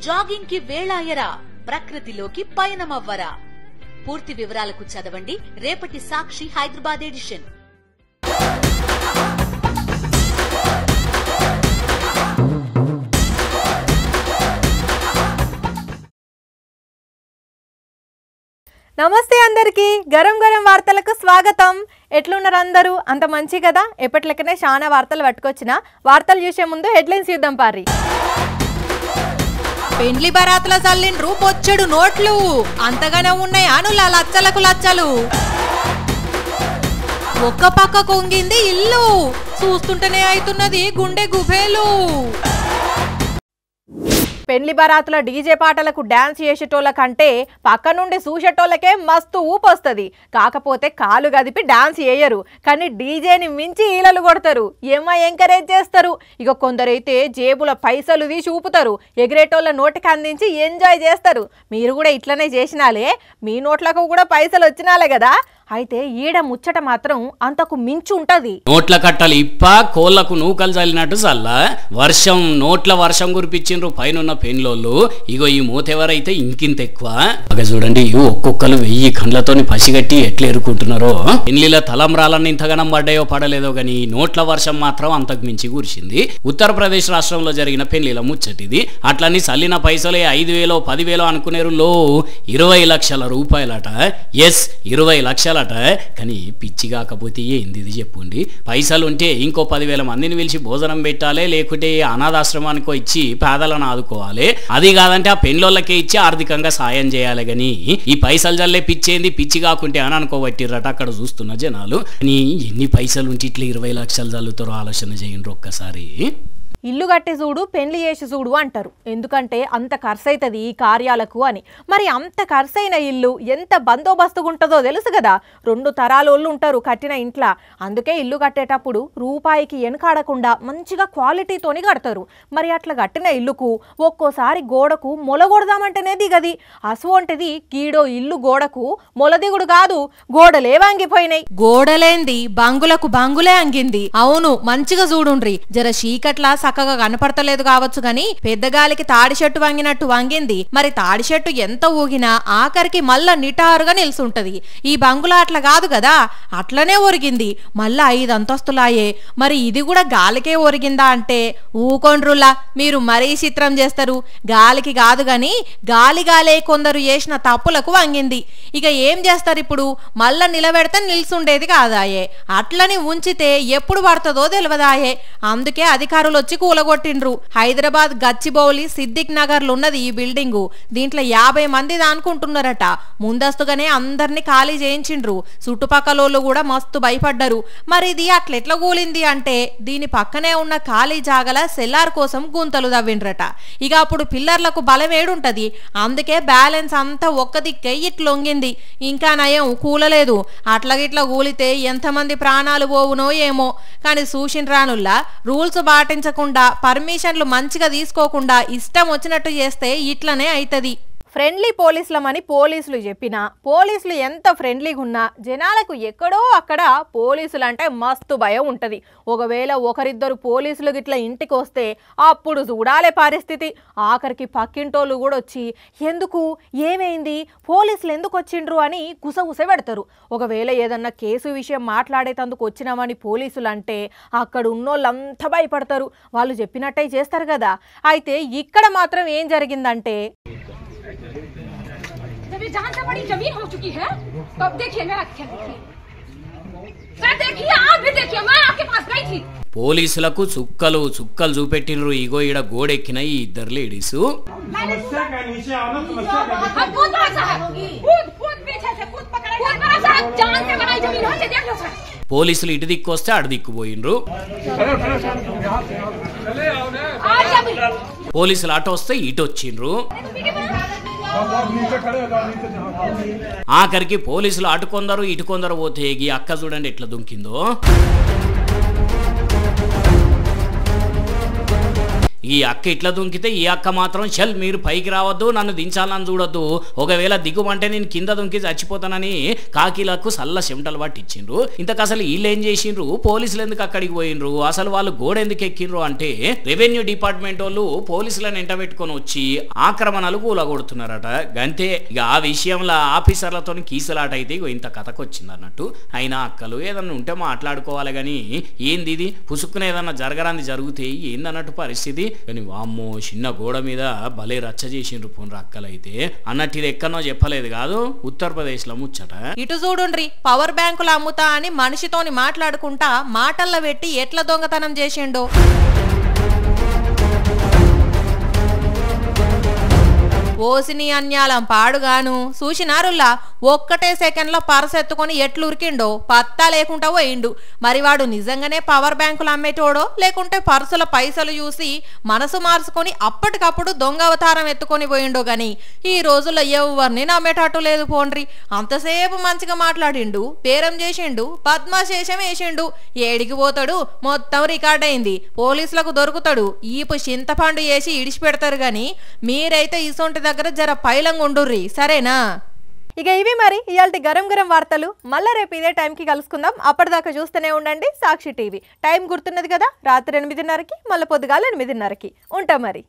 Jogging కి వేళాయరా, ప్రకృతిలోకి పయనమవ్వరా? పూర్తి వివరాలకు చదవండి రేపటి సాక్షి హైదరాబాద్ ఎడిషన్. నమస్తే అందరికీ, గరం గరం వార్తలకు స్వాగతం. ఎట్లున్నారు అందరూ? అంత మంచి కదా? ఎప్పటిలకనే చాలా వార్తలు పట్టుకొచ్చిన. వార్తలు చూసే ముందు హెడ్లైన్స్ చూద్దాం పారి. పెండ్లి బరాతుల చల్లిండ్రు బొచ్చెడు నోట్లు, అంతగానే ఉన్నాయి అనుల లచ్చలకు లచ్చలు. ఒక్క పక్క కొంగింది ఇల్లు, చూస్తుంటేనే అవుతున్నది గుండె గుబేలు. పెండ్లి బరాతుల డీజే పాటలకు డాన్స్ చేసేటోళ్ళ కంటే పక్క నుండి చూసేటోళ్ళకే మస్తు ఊపొస్తుంది. కాకపోతే కాలు గదిపి డాన్స్ చేయరు, కానీ డీజేని మించి ఈలలు కొడతారు. ఏమో ఎంకరేజ్ చేస్తారు. ఇక కొందరైతే జేబుల పైసలు తీసి ఊపుతారు, ఎగిరేటోళ్ళ నోటికి అందించి ఎంజాయ్ చేస్తారు. మీరు కూడా ఇట్లనే చేసినాలే, మీ నోట్లకు కూడా పైసలు వచ్చినాలే కదా. అయితే ఈడ ముచ్చట మాత్రం అంతకు మించి ఉంటది. నోట్ల కట్టలు ఇప్ప కోళ్లకు నూకలు చల్లినట్టు చల్ల వర్షం, నోట్ల వర్షం కురిపించిండ్రు పైన పెన్లోళ్ళు. ఇగో ఈ మూతెవరైతే ఇంకింత ఎక్కువ. బాగా చూడండి, ఒక్కొక్కరు 1000 కండ్లతోని పసిగట్టి ఎట్లా ఎరుకుంటున్నారో. పెళ్లిల తలంబ్రాలన్నీ ఇంతగానం పడ్డాయో పడలేదో గాని నోట్ల వర్షం మాత్రం అంతకు మించి కురిసింది. ఉత్తరప్రదేశ్ రాష్ట్రంలో జరిగిన పెళ్లిల ముచ్చటిది. అట్లని చల్లిన పైసలే 5000 10,000 అనుకునేరు. 20 లక్షల రూపాయలట. ఎస్, 20 లక్షలట. కానీ పిచ్చి కాకపోతే ఏంది ఇది చెప్పుండి. పైసలు ఉంటే ఇంకో 10,000 మందిని పిలిచి భోజనం పెట్టాలి, లేకుంటే అనాథాశ్రమానికో ఇచ్చి పేదలను ఆదుకోవాలి. అది కాదంటే ఆ పెళ్లిళ్ళకే ఇచ్చి ఆర్థికంగా సాయం చేయాలి. గాని ఈ పైసలు జల్లే పిచ్చేంది, పిచ్చి కాకుంటే అని అనుకోబట్టిరట అక్కడ చూస్తున్న జనాలు. ఎన్ని పైసలు ఉంటే ఇట్లా 20 లక్షలు జల్లుతారో ఆలోచన చేయండి ఒక్కసారి. ఇల్లు కట్టి చూడు, పెళ్లి చేసి చూడు అంటారు. ఎందుకంటే అంత ఖర్చు అవుతుంది ఈ కార్యాలకు అని. మరి అంత ఖర్చు అయిన ఇల్లు ఎంత బందోబస్తుగా ఉంటుందో తెలుసు కదా. 2 తరాలోళ్ళు ఉంటారు కట్టిన ఇంట్లో. అందుకే ఇల్లు కట్టేటప్పుడు రూపాయికి వెనకాడకుండా మంచిగా క్వాలిటీతోని కడతారు. మరి అట్లా కట్టిన ఇల్లుకు ఒక్కోసారి గోడకు మొలగొడదామంటేనే దిగది. అసోంటిది గీడో ఇల్లు గోడకు మొలదిగుడు కాదు, గోడలే వంగిపోయినాయి. గోడలేంది బంగులకు బంగులే అంగింది. అవును, మంచిగా చూడుండ్రి. జర చీకట్లా చక్కగా కనపడతలేదు కావచ్చు గాని పెద్దగాలికి తాడి చెట్టు వంగినట్టు వంగింది. మరి తాడి చెట్టు ఎంత ఊగినా ఆఖరికి మళ్ళా నిటారుగా నిల్సుంటది. ఈ బంగులా అట్లా కాదు కదా, అట్లనే ఒరిగింది. మళ్ళా 5 అంతస్తులాయే. మరి ఇది కూడా గాలికే ఒరిగిందా అంటే ఊకొండ్రులా, మీరు మరీ చిత్రం చేస్తారు. గాలికి కాదు గాని గాలిగాలే కొందరు చేసిన తప్పులకు వంగింది. ఇక ఏం చేస్తారు ఇప్పుడు? మళ్ళా నిలబెడితే నిల్సుండేది కాదాయే. అట్లని ఉంచితే ఎప్పుడు పడుతుందో తెలియదాయే. అందుకే అధికారులు వచ్చి కూలగొట్టిండ్రు. హైదరాబాద్ గచ్చిబౌలి సిద్దిక్ నగర్ లో ఉన్నది ఈ బిల్డింగు. దీంట్లో 50 మంది అనుకుంటున్నారట. ముందస్తుగానే అందరినీ ఖాళీ చేయించిండ్రు. చుట్టుపక్కలోళ్ళు కూడా మస్తు భయపడ్డారు. మరి ఇది అట్లెట్లా కూలింది అంటే దీని పక్కనే ఉన్న ఖాళీ జాగల సెల్లార్ కోసం గుంతలు తవ్విండ్రట. ఇక అప్పుడు పిల్లర్లకు బలం ఏడుంటది. అందుకే బ్యాలెన్స్ అంతా ఒక్క దిక్కే ఇట్లొంగింది. ఇంకా నయం కూలలేదు. అట్లగిట్లా కూలితే ఎంతమంది ప్రాణాలు పోవునో ఏమో. కానీ సూషిన్రానుల్లా రూల్స్ పాటించకుండా, పర్మిషన్లు మంచిగా తీసుకోకుండా ఇష్టం వచ్చినట్టు చేస్తే ఇట్లనే అవుతుంది. ఫ్రెండ్లీ పోలీసులమని పోలీసులు చెప్పినా, పోలీసులు ఎంత ఫ్రెండ్లీగా ఉన్నా జనాలకు ఎక్కడో అక్కడ పోలీసులు అంటే మస్తు భయం ఉంటుంది. ఒకవేళ ఒకరిద్దరు పోలీసులు గిట్లా ఇంటికి వస్తే అప్పుడు చూడాలే పరిస్థితి. ఆఖరికి పక్కింటోళ్ళు కూడా వచ్చి ఎందుకు, ఏమైంది, పోలీసులు ఎందుకు వచ్చిండ్రు అని గుసగుస పెడతారు. ఒకవేళ ఏదన్నా కేసు విషయం మాట్లాడేటందుకు వచ్చినామని పోలీసులు అంటే అక్కడ ఉన్నోళ్ళంతా భయపడతారు. వాళ్ళు చెప్పినట్టే చేస్తారు కదా. అయితే ఇక్కడ మాత్రం ఏం జరిగిందంటే, जब ये जान से बड़ी जमीन हो चुकी है तो अब देखिए मेरा क्या सर, देखिए आप भी देखिए, मैं आपके पास गई थी. పోలీసులకు చుక్కలు చుక్కలు చూపెట్టినరు. ఇగో ఈడ గోడెక్కిన ఈ 2 లేడీస్. పోలీసులు ఇటు దిక్కు వస్తే అటు దిక్కుపోయినరు. పోలీసులు అటు వస్తే ఇటు వచ్చిండ్రు. ఆఖరికి పోలీసులు అటు కొందరు ఇటు కొందరు పోతే ఈ అక్క చూడండి ఎట్లా దుంకిందో. ఈ అక్క ఇట్లా దుంకితే ఈ అక్క మాత్రం చల్ మీరు పైకి రావద్దు, నన్ను దించాలని చూడొద్దు, ఒకవేళ దిగుమంటే నేను కింద దుంకి చచ్చిపోతానని కాకీలకు సల్ల చెమటలు పట్టించిండ్రు. ఇంతకు అసలు వీళ్ళు ఏం చేసిండ్రు, పోలీసులు ఎందుకు అక్కడికి పోయిండ్రు, అసలు వాళ్ళు గోడ ఎందుకు ఎక్కిండ్రు అంటే రెవెన్యూ డిపార్ట్మెంట్ వాళ్ళు పోలీసులను ఎంట పెట్టుకొని వచ్చి ఆక్రమణలు కూలగొడుతున్నారట. గంతే ఇక ఆ విషయంలో ఆఫీసర్లతో కీసులాట అయితే ఇగో ఇంత కథకు వచ్చింది అన్నట్టు. అయినా అక్కలు ఏదన్నా ఉంటే మాట్లాడుకోవాలి కానీ ఏంది ఇది పుసుక్కున ఏదన్నా జరగరాంది జరిగితే ఏందన్నట్టు పరిస్థితి. కానీ వామ్మో చిన్న గోడ మీద భలే రచ్చ చేసిండ్రు పోన్రు అక్కలైతే అన్నట్టు. ఇది ఎక్కడనో చెప్పలేదు కాదు, ఉత్తరప్రదేశ్ లో ముచ్చట. ఇటు చూడుండ్రి, పవర్ బ్యాంకులు అమ్ముతా అని మనిషితోని మాట్లాడుకుంటా మాటల్లో పెట్టి ఎట్లా దొంగతనం చేసిండో. ఓసిని అన్యాలం పాడుగాను చూసినారుల్లా, ఒక్కటే సెకండ్లో పర్స్ ఎత్తుకొని ఎట్లు ఉరికిండో పత్తా లేకుండా పోయిండు. మరి వాడు నిజంగానే పవర్ బ్యాంకులు అమ్మేటోడో లేకుంటే పర్సుల పైసలు చూసి మనసు మార్చుకొని అప్పటికప్పుడు దొంగ అవతారం ఎత్తుకొని పోయిండో గాని ఈ రోజుల్లో ఎవరిని నమ్మేటట్టు లేదు పోండ్రి. అంతసేపు మంచిగా మాట్లాడిండు, బేరం చేసిండు, పద్మశేషం వేసిండు, ఏడికి పోతాడు మొత్తం రికార్డ్ అయింది, పోలీసులకు దొరుకుతాడు, ఈపు చింతపండు వేసి ఇడిచి పెడతారు గాని మీరైతే ఇసొంటి దగ్గర జర పైలంగా ఉండుర్రి సరేనా. ఇక ఇవి మరి ఇయాల్టి గరం గరం వార్తలు. మళ్ళీ రేపు ఇదే టైంకి కలుసుకుందాం. అప్పటిదాకా చూస్తూనే ఉండండి సాక్షి టీవీ. టైం గుర్తున్నది కదా, రాత్రి 8:30కి, మళ్ళీ పొద్దుగాల 8:30కి. ఉంటాం మరి.